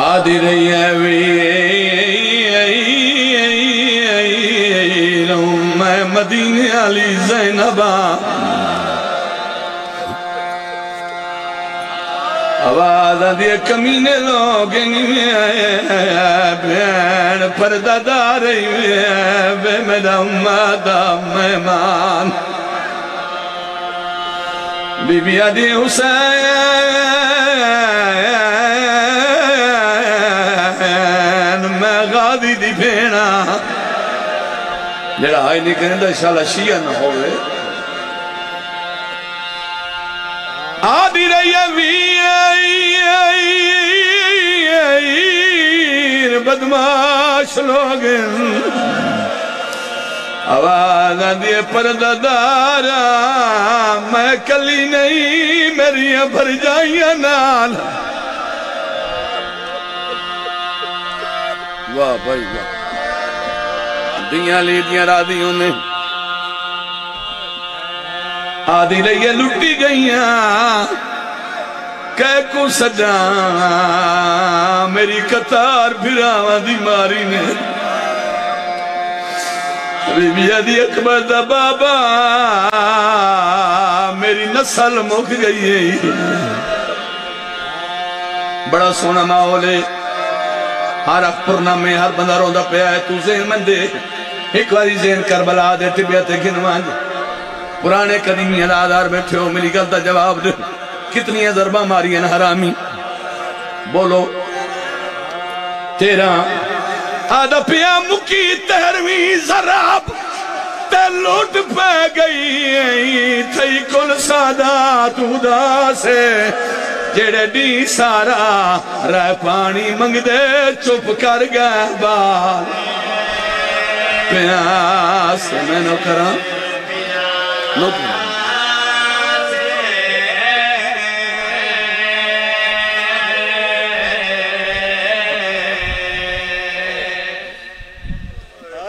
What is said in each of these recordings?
آدھی رہی ہے میں مدینے علی زینبہ آواز آدھی کمینے لوگ بین پردہ دار بے میرا امدہ مہمان بی بی آدھی حسین میں غازی دی بھینا جڑا آئی نہیں کرنے دا انشاءاللہ شیعہ نہ ہوئے آدھی رہی ہے بدماش لوگ آواز آدھی پردہ دارا میں کلی نہیں میری بھر جائیاں نال واہ بھائی واہ دیاں لیدیاں رادیوں نے آدھی رہی لٹی گئیاں کہہ کو سجا میری قطار پھراواں دی ماری نے بی بی آدھی اکبر دا بابا میری نسل مک گئی ہے بڑا سونا ماحول ہے ہر اکبرنا میں ہر بندہ روندہ پہ آئے تو ذہن من دے ایک واری ذہن کربلا دے طبیعت گنوان دے پرانے قدیمی علادار بیٹھے ہو میری غلطہ جواب دے کتنی ضربہ ماری ہیں حرامی بولو تیرا آدھا پیا مکی تہرویں ضراب تے لوٹ پہ گئی تھئی کل سادات ادا سے جڑے ڈی سارا رہ پانی منگ دے چپ کر گئے بال پیاس میں نو کرا نو کرا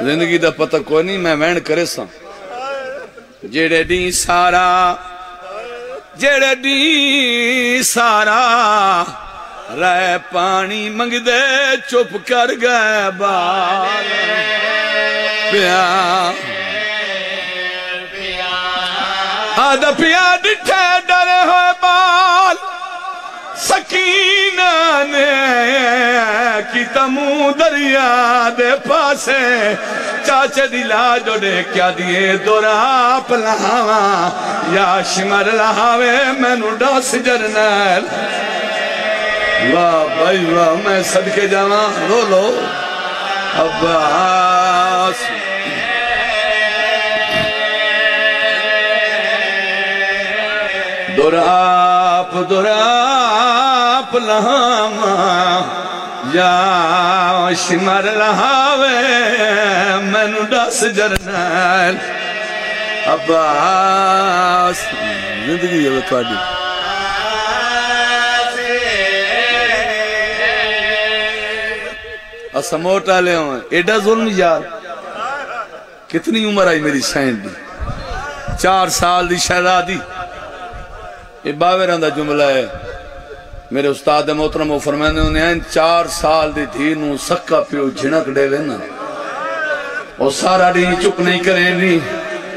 زندگی دا پتہ کوئی نہیں میں وین کرے سا جڑے ڈی سارا رہ پانی منگ دے چپ کر گئے بال پیا آدھا پیا ڈٹھے ڈرے ہوئے بال سکینہ نے کی تمو دریا دے پاسے چاچے دلا جوڑے کیا دیئے دورا پلاواں یا شمر لہاوے میں نو ڈاس جرنیل واہ بھائی واہ میں صدقے جاواں رو لو عباس دراپ لہاواں یا شمر لہاوے میں نو ڈاس جرنیل عباس زندگی ہے بتواڈی اسا موٹا لے ہوں ایڈا ظلم یار کتنی عمر آئی میری سینڈ دی 4 سال دی شہزادی یہ باویران دا جملہ ہے میرے استاد محترم و فرمانے انہیں 4 سال دی تھی نو سکا پیو جھنک دے لینا اور سارا دی چک نہیں کریں نہیں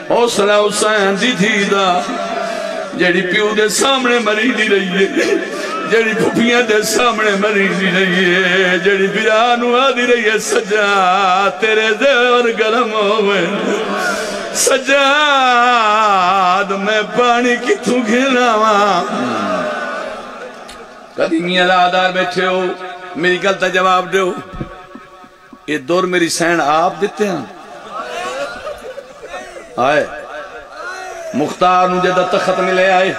حوصلہ حسین دی تھی دا جیڑی پیو دے سامنے مری دی رہی ہے جیڑی پھوپیاں دے سامنے مری دی رہی ہے جیڑی بیرانو آدھی رہی ہے سجا تیرے زور گرم ہوئے سجاد میں پانی کی تو گھلاواں قدیمی علادار بیٹھے ہو میری غلطہ جواب دے ہو یہ دور میری سین آپ دیتے ہیں آئے مختار نو جدہ تخت ملے آئے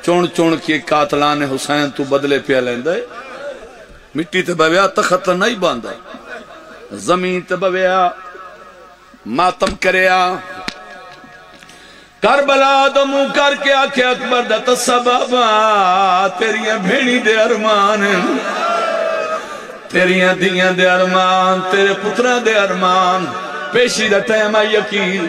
چون چون کی قاتلان حسین تو بدلے پیا لیندے مٹی تے بویا تخت نہیں باندھا زمین تے بویا ماتم کریا کربلا دمو کر کے آکھے اکبر دا تصبابا تیریاں بھینی دے ارمان تیریاں دیاں دے ارمان تیرے پترہ دے ارمان پیشی دا ٹیمہ یقین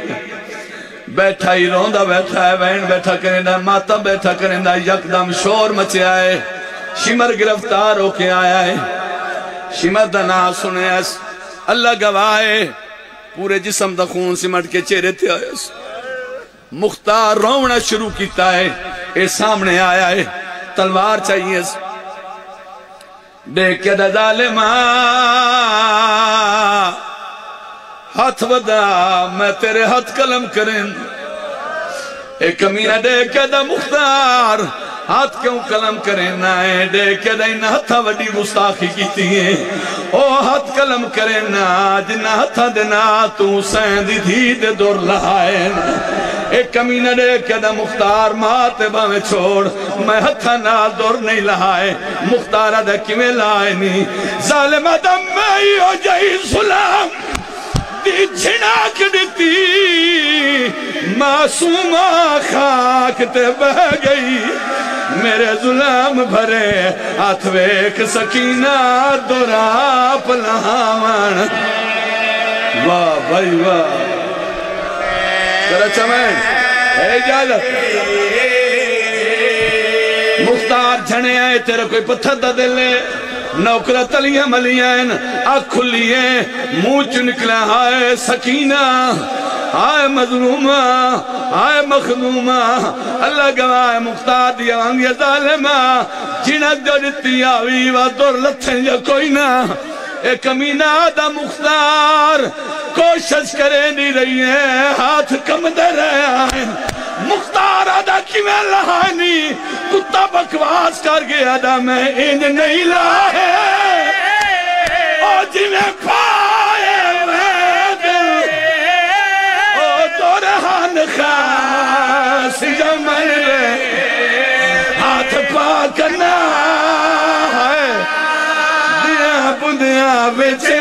بیٹھا ہی روندہ بیٹھا ہے وین بیٹھا کریں دا ماتا بیٹھا کریں دا یکدم شور مچے آئے شمر گرفتار ہو کے آیا ہے، شمر دا نام سنے اس، اللہ گواہ پورے جسم دا خون سمٹ کے چہرے تھے آیا اس، مختار رونا شروع کیتا ہے، اے سامنے آیا ہے، تلوار چاہیے اس، دیکھ کے دا ظالمہ ہاتھ ودا میں تیرے ہاتھ قلم کریں، اے کمینہ دیکھ کے دا مختار ہاتھ کیوں قلم کریں نہ ہے، دیکھ کے دا انہا ہتھا وڈی گستاخی کیتی ہیں، او ہاتھ قلم کریں نہ جنہا ہتھا دینا تو حسین دی دھی دے دور لہائے، اے کمینہ دیکھ کے دا مختار ماتے باویں چھوڑ، میں ہتھا نہ دور نہیں لہائے، مختارہ دا کیویں لائے نہیں، ظالمہ دم میں ہی ہو جائی سلام دی چھناک دیتی، معصومہ خاک تے بہ گئی، میرے ظلم بھرے ہاتھ ویک سکینہ دورا پلاوان، واہ بھائی واہ، ذرا چمین اے اجازت، مختار جھنے آئے تیرے کوئی پتھر دا دلے، نوکرہ تلیاں ملیاں آنکھ کھلییں منہ چ نکلا آئے سکینہ، آئے مظلومہ، آئے مخدومہ، اللہ گواہ مختار دیا آنگی ظالمہ، جنت جو جتی آوی و دور لتھیں یا کوئی نہ، اے کمینہ دا مختار کوشش کرے نہیں رہی ہے، ہاتھ کم دے رہے ہیں، مختار آدھا کی میں لہانی، کتا بکواس کر گیا دا میں ان نہیں لائے، اور جنہیں پائے میں دل، اور دورہان خاص جمل رہے، ہاتھ پاکنا ہے، دیا بندیاں بچے